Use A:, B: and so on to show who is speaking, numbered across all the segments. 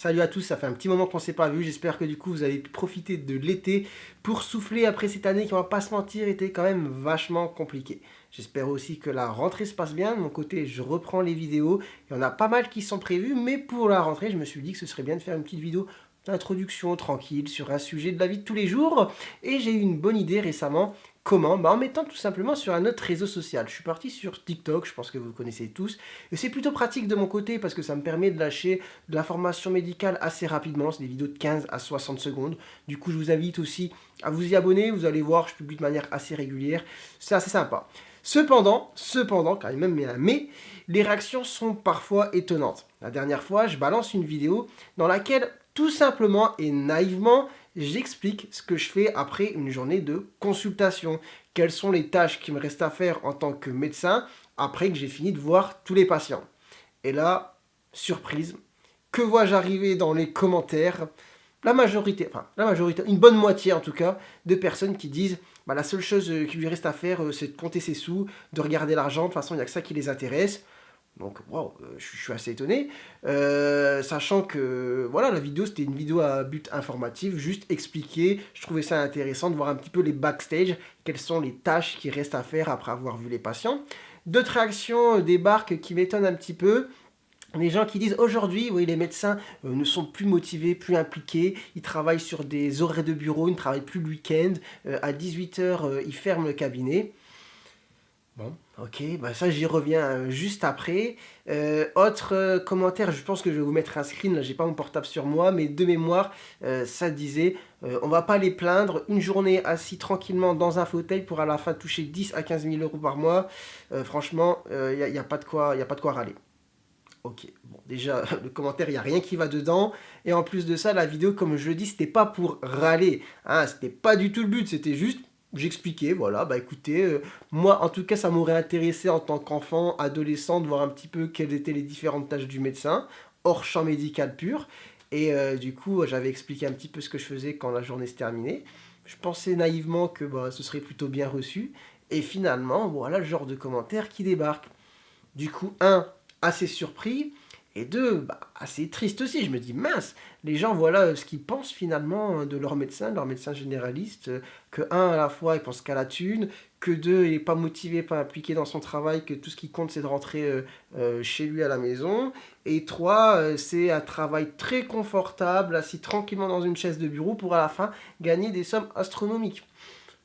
A: Salut à tous, ça fait un petit moment qu'on ne s'est pas vu, j'espère que du coup vous avez pu profiter de l'été pour souffler après cette année qui, on va pas se mentir, était quand même vachement compliquée. J'espère aussi que la rentrée se passe bien, de mon côté je reprends les vidéos, il y en a pas mal qui sont prévues, mais pour la rentrée je me suis dit que ce serait bien de faire une petite vidéo d'introduction tranquille sur un sujet de la vie de tous les jours, et j'ai eu une bonne idée récemment. Comment? En mettant tout simplement sur un autre réseau social. Je suis parti sur TikTok, je pense que vous connaissez tous. Et c'est plutôt pratique de mon côté parce que ça me permet de lâcher de l'information médicale assez rapidement. C'est des vidéos de 15 à 60 secondes. Du coup, je vous invite aussi à vous y abonner. Vous allez voir, je publie de manière assez régulière. C'est assez sympa. Cependant, quand même, mais les réactions sont parfois étonnantes. La dernière fois, je balance une vidéo dans laquelle, tout simplement et naïvement, j'explique ce que je fais après une journée de consultation. Quelles sont les tâches qui me restent à faire en tant que médecin après que j'ai fini de voir tous les patients. Et là, surprise, que vois-je arriver dans les commentaires? La majorité, une bonne moitié en tout cas, de personnes qui disent bah, la seule chose qui lui reste à faire, c'est de compter ses sous, de regarder l'argent, de toute façon, il n'y a que ça qui les intéresse. Donc, wow, je suis assez étonné, sachant que voilà, la vidéo c'était une vidéo à but informatif, juste expliquer. Je trouvais ça intéressant de voir un petit peu les backstage, quelles sont les tâches qui restent à faire après avoir vu les patients. D'autres réactions débarquent qui m'étonnent un petit peu. Les gens qui disent aujourd'hui, oui, les médecins ne sont plus motivés, plus impliqués, ils travaillent sur des horaires de bureau, ils ne travaillent plus le week-end, à 18 h, ils ferment le cabinet. Bon, ok, bah ça j'y reviens juste après. Autre commentaire, je pense que je vais vous mettre un screen, là j'ai pas mon portable sur moi, mais de mémoire, ça disait, on va pas les plaindre, une journée assis tranquillement dans un fauteuil pour à la fin toucher 10 à 15 000 euros par mois, franchement, y a pas de quoi, y a pas de quoi râler. Ok, bon, déjà, le commentaire, il n'y a rien qui va dedans. Et en plus de ça, la vidéo, comme je le dis, c'était pas pour râler. Hein, c'était pas du tout le but, c'était juste, j'expliquais, voilà, bah écoutez, moi, en tout cas, ça m'aurait intéressé en tant qu'enfant, adolescent, de voir un petit peu quelles étaient les différentes tâches du médecin, hors champ médical pur. Et du coup, j'avais expliqué un petit peu ce que je faisais quand la journée se terminait. Je pensais naïvement que bah, ce serait plutôt bien reçu. Et finalement, voilà le genre de commentaire qui débarque. Du coup, un, assez surpris, et deux, bah, assez triste aussi. Je me dis, mince, les gens, voilà ce qu'ils pensent finalement de leur médecin généraliste, que un, à la fois, il pense qu'à la thune, que deux, il n'est pas motivé, pas impliqué dans son travail, que tout ce qui compte, c'est de rentrer chez lui à la maison, et trois, c'est un travail très confortable, assis tranquillement dans une chaise de bureau, pour à la fin gagner des sommes astronomiques.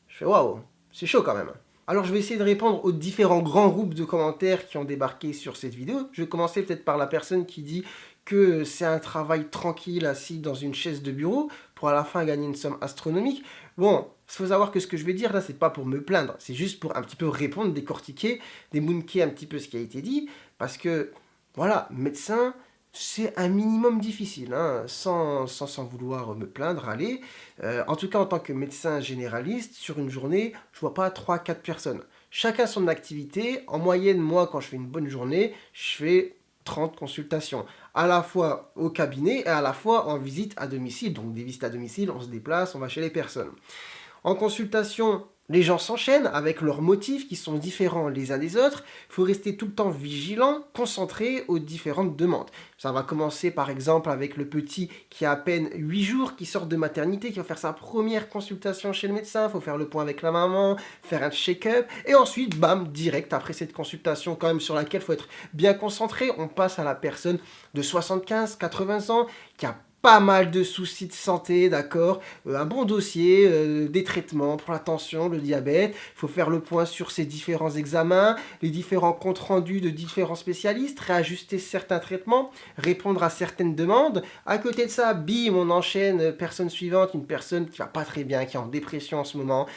A: Je fais, waouh, c'est chaud quand même. Alors je vais essayer de répondre aux différents grands groupes de commentaires qui ont débarqué sur cette vidéo. Je vais commencer peut-être par la personne qui dit que c'est un travail tranquille assis dans une chaise de bureau pour à la fin gagner une somme astronomique. Bon, il faut savoir que ce que je vais dire là, c'est pas pour me plaindre, c'est juste pour un petit peu répondre, décortiquer, démounquer un petit peu ce qui a été dit, parce que voilà, médecin, c'est un minimum difficile, hein, sans vouloir me plaindre, allez. En tout cas, en tant que médecin généraliste, sur une journée, je vois pas trois quatre personnes. Chacun son activité. En moyenne, moi, quand je fais une bonne journée, je fais 30 consultations. À la fois au cabinet et à la fois en visite à domicile. Donc des visites à domicile, on se déplace, on va chez les personnes. En consultation, les gens s'enchaînent avec leurs motifs qui sont différents les uns des autres. Il faut rester tout le temps vigilant, concentré aux différentes demandes. Ça va commencer par exemple avec le petit qui a à peine 8 jours, qui sort de maternité, qui va faire sa première consultation chez le médecin. Il faut faire le point avec la maman, faire un check-up. Et ensuite, bam, direct, après cette consultation quand même sur laquelle il faut être bien concentré, on passe à la personne de 75, 80 ans qui a pas mal de soucis de santé, d'accord, un bon dossier, des traitements pour la tension, le diabète, il faut faire le point sur ces différents examens, les différents comptes rendus de différents spécialistes, réajuster certains traitements, répondre à certaines demandes. À côté de ça, bim, on enchaîne, personne suivante, une personne qui va pas très bien, qui est en dépression en ce moment,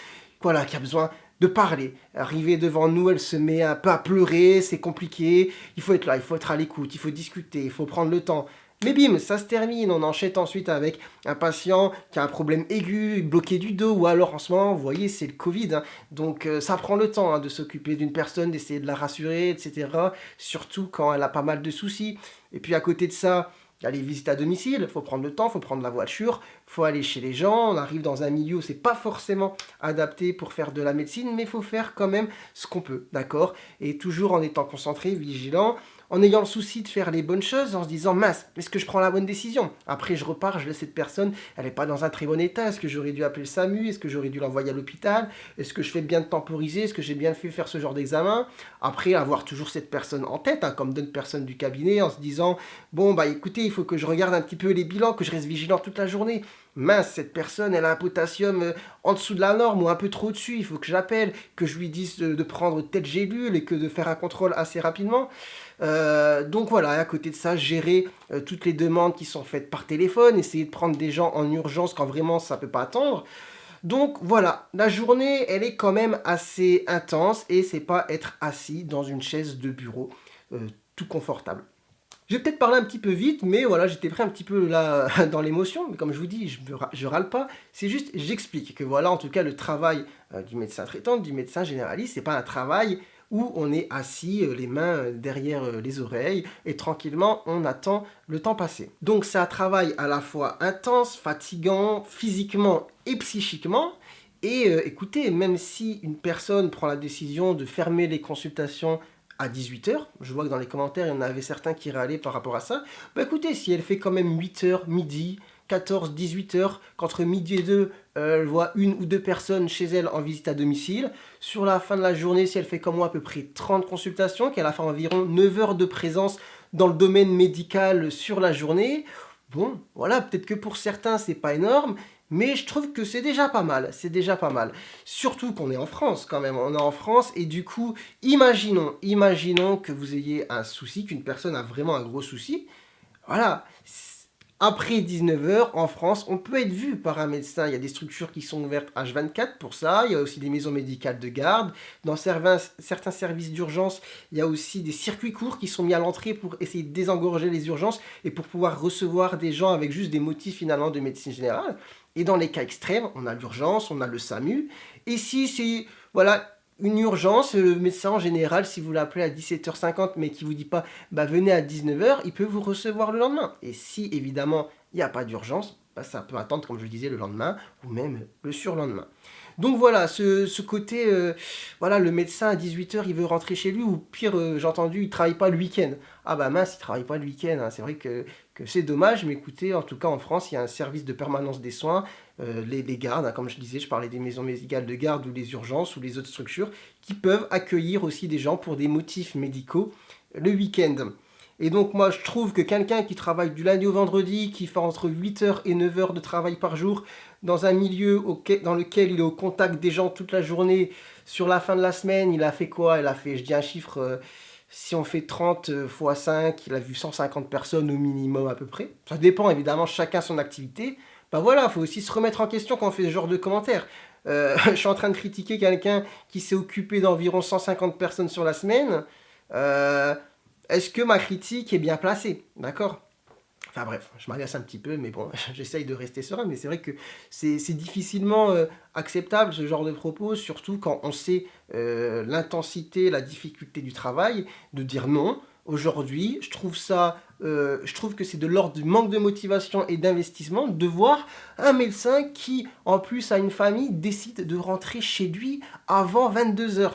A: voilà, qui a besoin de parler. Arriver devant nous, elle se met un peu à pleurer, c'est compliqué, il faut être là, il faut être à l'écoute, il faut discuter, il faut prendre le temps. Mais bim, ça se termine, on enchaîne ensuite avec un patient qui a un problème aigu, bloqué du dos, ou alors en ce moment, vous voyez, c'est le Covid, hein, donc ça prend le temps de s'occuper d'une personne, d'essayer de la rassurer, etc. Surtout quand elle a pas mal de soucis. Et puis à côté de ça, il y a les visites à domicile, il faut prendre le temps, il faut prendre la voiture, il faut aller chez les gens, on arrive dans un milieu où c'est pas forcément adapté pour faire de la médecine, mais il faut faire quand même ce qu'on peut, d'accord? Et toujours en étant concentré, vigilant. en ayant le souci de faire les bonnes choses, en se disant mince, est-ce que je prends la bonne décision? Après je repars, je laisse cette personne, elle n'est pas dans un très bon état, est-ce que j'aurais dû appeler le SAMU, est-ce que j'aurais dû l'envoyer à l'hôpital, est-ce que je fais bien de temporiser, est-ce que j'ai bien fait faire ce genre d'examen? Après avoir toujours cette personne en tête, hein, comme d'autres personnes du cabinet, en se disant bon bah écoutez, il faut que je regarde un petit peu les bilans, que je reste vigilant toute la journée. Mince, cette personne, elle a un potassium en dessous de la norme ou un peu trop au-dessus, il faut que j'appelle, que je lui dise de prendre telle gélule et que de faire un contrôle assez rapidement. Donc voilà, à côté de ça, gérer toutes les demandes qui sont faites par téléphone, essayer de prendre des gens en urgence quand vraiment ça ne peut pas attendre. Donc voilà, la journée, elle est quand même assez intense et c'est pas être assis dans une chaise de bureau tout confortable. Je vais peut-être parler un petit peu vite, mais voilà, j'étais pris un petit peu là dans l'émotion. Mais comme je vous dis, je râle pas. C'est juste, j'explique que voilà, en tout cas, le travail du médecin traitant, du médecin généraliste, c'est pas un travail où on est assis, les mains derrière les oreilles, et tranquillement, on attend le temps passer. Donc c'est un travail à la fois intense, fatigant, physiquement et psychiquement. Et écoutez, même si une personne prend la décision de fermer les consultations à 18h, je vois que dans les commentaires, il y en avait certains qui râlaient par rapport à ça, bah écoutez, si elle fait quand même 8h, midi, 14, 18h, qu'entre midi et 2, elle voit une ou deux personnes chez elle en visite à domicile, sur la fin de la journée, si elle fait comme moi à peu près 30 consultations, qu'elle a fait environ 9 heures de présence dans le domaine médical sur la journée, bon, voilà, peut-être que pour certains, c'est pas énorme, mais je trouve que c'est déjà pas mal, c'est déjà pas mal. Surtout qu'on est en France quand même, on est en France et du coup, imaginons que vous ayez un souci, qu'une personne a vraiment un gros souci. Voilà, après 19h en France, on peut être vu par un médecin. Il y a des structures qui sont ouvertes H24 pour ça. Il y a aussi des maisons médicales de garde. Dans certains services d'urgence, il y a aussi des circuits courts qui sont mis à l'entrée pour essayer de désengorger les urgences et pour pouvoir recevoir des gens avec juste des motifs finalement de médecine générale. Et dans les cas extrêmes, on a l'urgence, on a le SAMU. Et si c'est voilà, une urgence, le médecin en général, si vous l'appelez à 17h50 mais qui ne vous dit pas bah, venez à 19h, il peut vous recevoir le lendemain. Et si évidemment il n'y a pas d'urgence, bah, ça peut attendre, comme je le disais, le lendemain ou même le surlendemain. Donc voilà, ce côté, voilà, le médecin à 18h, il veut rentrer chez lui, ou pire, j'ai entendu, il ne travaille pas le week-end. Ah bah mince, il ne travaille pas le week-end, hein. C'est vrai que c'est dommage, mais écoutez, en tout cas en France, il y a un service de permanence des soins, les gardes, hein, comme je disais, je parlais des maisons médicales de garde ou les urgences ou les autres structures, qui peuvent accueillir aussi des gens pour des motifs médicaux le week-end. Et donc moi je trouve que quelqu'un qui travaille du lundi au vendredi, qui fait entre 8h et 9h de travail par jour, dans un milieu dans lequel il est au contact des gens toute la journée, sur la fin de la semaine, il a fait quoi? Il a fait, je dis un chiffre, si on fait 30 x 5, il a vu 150 personnes au minimum à peu près. Ça dépend évidemment, chacun son activité. Ben voilà, il faut aussi se remettre en question quand on fait ce genre de commentaires. Je suis en train de critiquer quelqu'un qui s'est occupé d'environ 150 personnes sur la semaine. Euh, Est-ce que ma critique est bien placée? D'accord? Enfin bref, je m'agace un petit peu, mais bon, j'essaye de rester serein, mais c'est vrai que c'est difficilement acceptable ce genre de propos, surtout quand on sait l'intensité, la difficulté du travail, de dire non. Aujourd'hui, je trouve que c'est de l'ordre du manque de motivation et d'investissement de voir un médecin qui, en plus, a une famille, décide de rentrer chez lui avant 22h.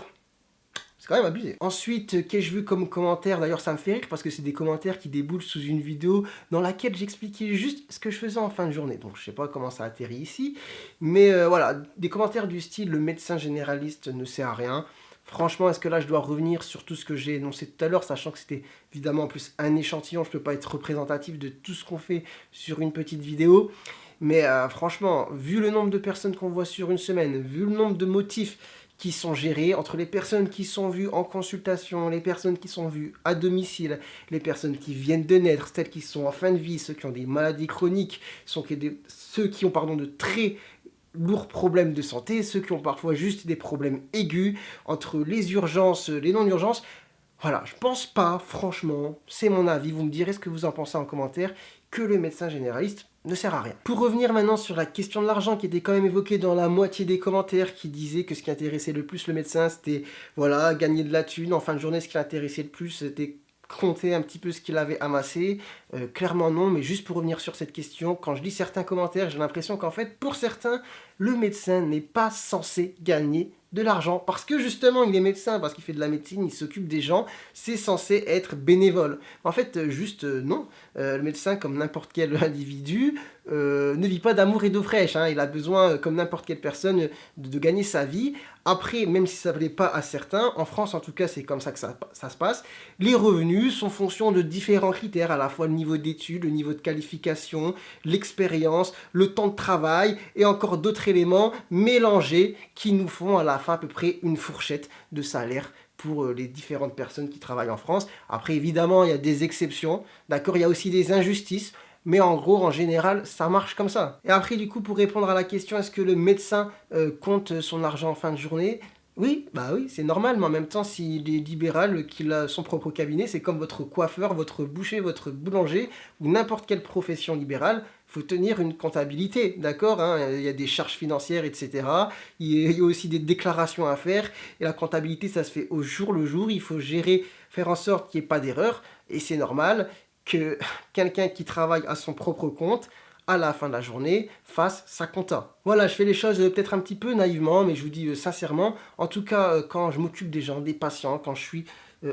A: C'est quand même abusé. Ensuite, qu'ai-je vu comme commentaire? D'ailleurs, ça me fait rire parce que c'est des commentaires qui déboulent sous une vidéo dans laquelle j'expliquais juste ce que je faisais en fin de journée. Donc, je sais pas comment ça atterrit ici. Mais voilà, des commentaires du style le médecin généraliste ne sert à rien. Franchement, est-ce que là, je dois revenir sur tout ce que j'ai énoncé tout à l'heure, sachant que c'était évidemment en plus un échantillon, je ne peux pas être représentatif de tout ce qu'on fait sur une petite vidéo. Mais franchement, vu le nombre de personnes qu'on voit sur une semaine, vu le nombre de motifs qui sont gérés entre les personnes qui sont vues en consultation, les personnes qui sont vues à domicile, les personnes qui viennent de naître, celles qui sont en fin de vie, ceux qui ont des maladies chroniques, ceux qui ont de très lourds problèmes de santé, ceux qui ont parfois juste des problèmes aigus, entre les urgences, les non-urgences. Voilà, je pense pas, franchement, c'est mon avis, vous me direz ce que vous en pensez en commentaire, que le médecin généraliste ne sert à rien. Pour revenir maintenant sur la question de l'argent qui était quand même évoquée dans la moitié des commentaires, qui disait que ce qui intéressait le plus le médecin, c'était voilà, gagner de la thune. En fin de journée, ce qui l'intéressait le plus, c'était compter un petit peu ce qu'il avait amassé. Clairement non, mais juste pour revenir sur cette question, quand je lis certains commentaires, j'ai l'impression qu'en fait, pour certains, le médecin n'est pas censé gagner de l'argent. Parce que justement, il est médecin, parce qu'il fait de la médecine, il s'occupe des gens, c'est censé être bénévole. En fait, non. Le médecin, comme n'importe quel individu, ne vit pas d'amour et d'eau fraîche, hein. Il a besoin, comme n'importe quelle personne, de gagner sa vie. Après, même si ça ne plaît pas à certains, en France en tout cas, c'est comme ça que ça se passe, les revenus sont fonction de différents critères, à la fois le niveau d'études, le niveau de qualification, l'expérience, le temps de travail et encore d'autres éléments mélangés qui nous font à la fin à peu près une fourchette de salaire pour les différentes personnes qui travaillent en France. Après, évidemment, il y a des exceptions, d'accord, il y a aussi des injustices, mais en gros, en général, ça marche comme ça. Et après, du coup, pour répondre à la question, est-ce que le médecin compte son argent en fin de journée? Oui, bah oui, c'est normal, mais en même temps, s'il est libéral, qu'il a son propre cabinet, c'est comme votre coiffeur, votre boucher, votre boulanger, ou n'importe quelle profession libérale, il faut tenir une comptabilité, d'accord, hein, il y a des charges financières, etc. Il y a aussi des déclarations à faire, et la comptabilité, ça se fait au jour le jour, il faut gérer, faire en sorte qu'il n'y ait pas d'erreur, et c'est normal que quelqu'un qui travaille à son propre compte, à la fin de la journée, fasse sa compta. Voilà, je fais les choses peut-être un petit peu naïvement, mais je vous dis sincèrement, en tout cas, quand je m'occupe des gens, des patients, quand je suis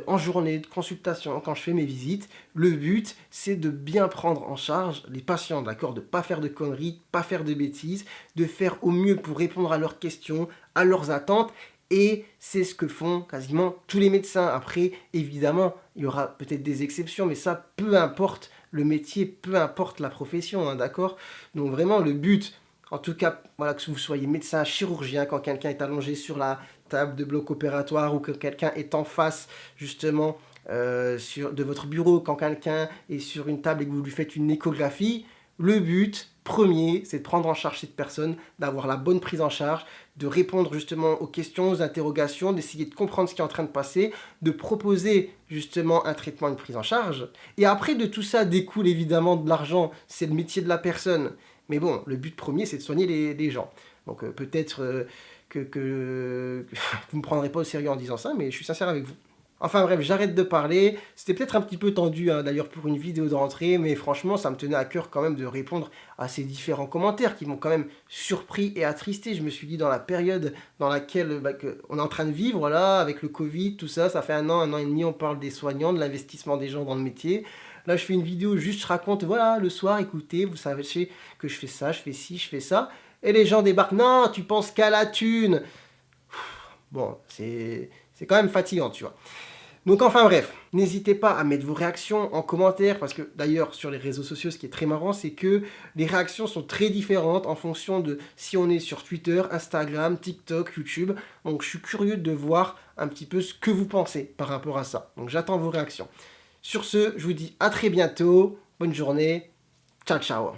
A: en journée de consultation, quand je fais mes visites, le but, c'est de bien prendre en charge les patients, d'accord? De ne pas faire de conneries, de pas faire de bêtises, de faire au mieux pour répondre à leurs questions, à leurs attentes, et c'est ce que font quasiment tous les médecins. Après, évidemment, il y aura peut-être des exceptions, mais ça, peu importe le métier, peu importe la profession, hein, d'accord? Donc vraiment, le but, en tout cas, voilà, que vous soyez médecin, chirurgien, quand quelqu'un est allongé sur la table de bloc opératoire ou que quelqu'un est en face, justement, de votre bureau, quand quelqu'un est sur une table et que vous lui faites une échographie, le but premier, c'est de prendre en charge cette personne, d'avoir la bonne prise en charge, de répondre justement aux questions, aux interrogations, d'essayer de comprendre ce qui est en train de passer, de proposer justement un traitement, une prise en charge. Et après, de tout ça découle évidemment de l'argent, c'est le métier de la personne. Mais bon, le but premier, c'est de soigner les gens. Donc peut-être que vous ne me prendrez pas au sérieux en disant ça, mais je suis sincère avec vous. Enfin bref, j'arrête de parler. C'était peut-être un petit peu tendu, hein, d'ailleurs, pour une vidéo de rentrée, mais franchement, ça me tenait à cœur quand même de répondre à ces différents commentaires qui m'ont quand même surpris et attristé. Je me suis dit, dans la période dans laquelle on est en train de vivre, là, avec le Covid, tout ça, ça fait un an et demi, on parle des soignants, de l'investissement des gens dans le métier. Là, je fais une vidéo, juste je raconte, voilà, le soir, écoutez, vous savez que je fais ça, je fais ci, je fais ça. Et les gens débarquent, non, tu penses qu'à la thune. Bon, c'est quand même fatigant, tu vois. Donc enfin bref, n'hésitez pas à mettre vos réactions en commentaire, parce que d'ailleurs sur les réseaux sociaux, ce qui est très marrant, c'est que les réactions sont très différentes en fonction de si on est sur Twitter, Instagram, TikTok, YouTube. Donc je suis curieux de voir un petit peu ce que vous pensez par rapport à ça. Donc j'attends vos réactions. Sur ce, je vous dis à très bientôt, bonne journée, ciao ciao.